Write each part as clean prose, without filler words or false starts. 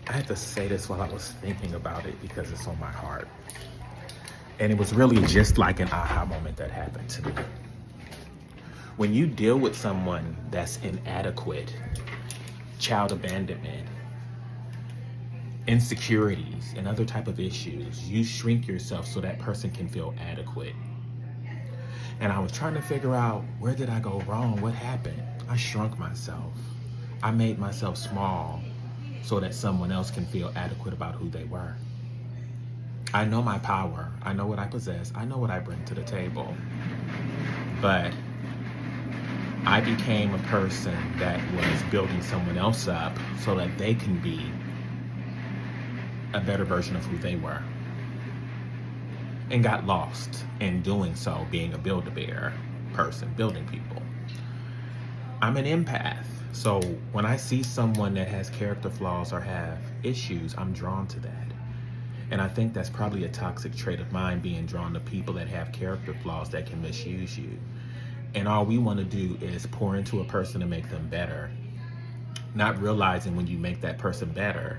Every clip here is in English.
I had to say this while I was thinking about it because it's on my heart. And it was really just like an aha moment that happened to me. When you deal with someone that's inadequate, child abandonment, insecurities, and other type of issues, you shrink yourself so that person can feel adequate. And I was trying to figure out, where did I go wrong? What happened? I shrunk myself. I made myself small so that someone else can feel adequate about who they were. I know my power. I know what I possess. I know what I bring to the table. But I became a person that was building someone else up so that they can be a better version of who they were. And got lost in doing so, being a Build-A-Bear person, building people. I'm an empath. So when I see someone that has character flaws or have issues, I'm drawn to that. And I think that's probably a toxic trait of mine, being drawn to people that have character flaws that can misuse you. And all we want to do is pour into a person to make them better, not realizing when you make that person better,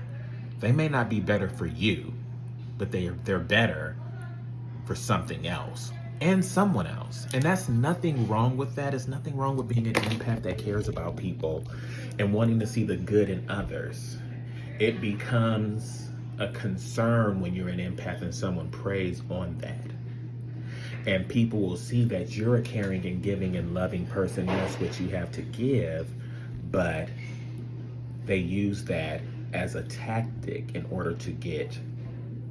they may not be better for you, but they're better for something else and someone else. And that's nothing wrong with that. There's nothing wrong with being an empath that cares about people and wanting to see the good in others. It becomes a concern when you're an empath and someone preys on that. And people will see that you're a caring and giving and loving person. That's what you have to give, but they use that as a tactic in order to get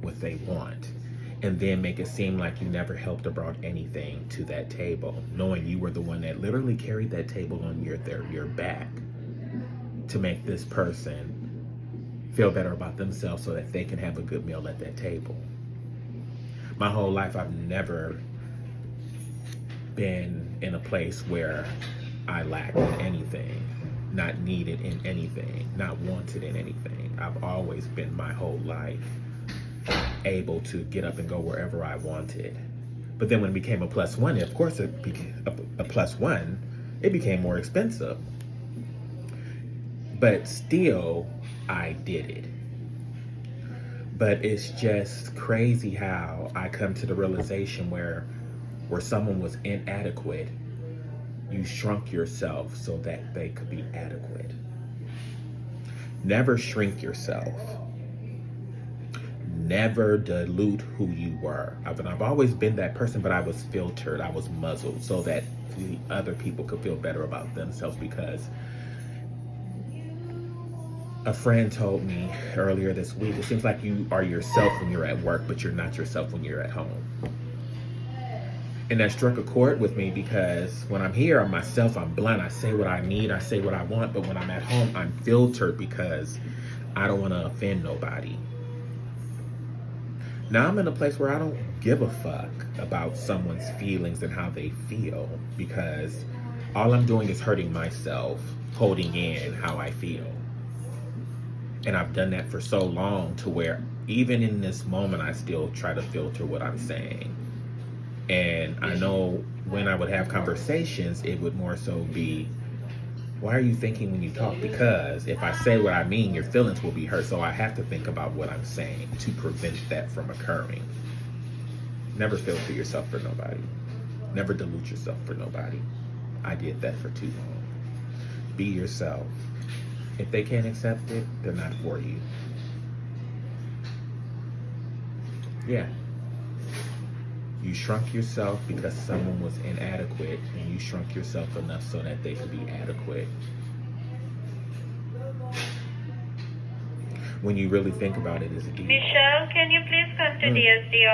what they want, and then make it seem like you never helped or brought anything to that table, knowing you were the one that literally carried that table on your back to make this person feel better about themselves so that they can have a good meal at that table. My whole life, I've never been in a place where I lacked in anything, not needed in anything, not wanted in anything. I've always been, my whole life, able to get up and go wherever I wanted. But then when it became a plus one, of course it became a plus one, it became more expensive. But still, I did it. But it's just crazy how I come to the realization where someone was inadequate, you shrunk yourself so that they could be adequate. Never shrink yourself. Never dilute who you were. I've always been that person, but I was filtered, I was muzzled so that the other people could feel better about themselves, because a friend told me earlier this week, it seems like you are yourself when you're at work, but you're not yourself when you're at home. And that struck a chord with me, because when I'm here, I'm myself, I'm blunt, I say what I need, I say what I want, but when I'm at home, I'm filtered because I don't want to offend nobody. Now I'm in a place where I don't give a fuck about someone's feelings and how they feel, because all I'm doing is hurting myself, holding in how I feel. And I've done that for so long to where even in this moment, I still try to filter what I'm saying. And I know when I would have conversations, it would more so be, why are you thinking when you talk? Because if I say what I mean, your feelings will be hurt. So I have to think about what I'm saying to prevent that from occurring. Never filter yourself for nobody. Never dilute yourself for nobody. I did that for too long. Be yourself. If they can't accept it, they're not for you. Yeah. You shrunk yourself because someone was inadequate, and you shrunk yourself enough so that they could be adequate. When you really think about it, it's deep. Michelle, can you please come to DSD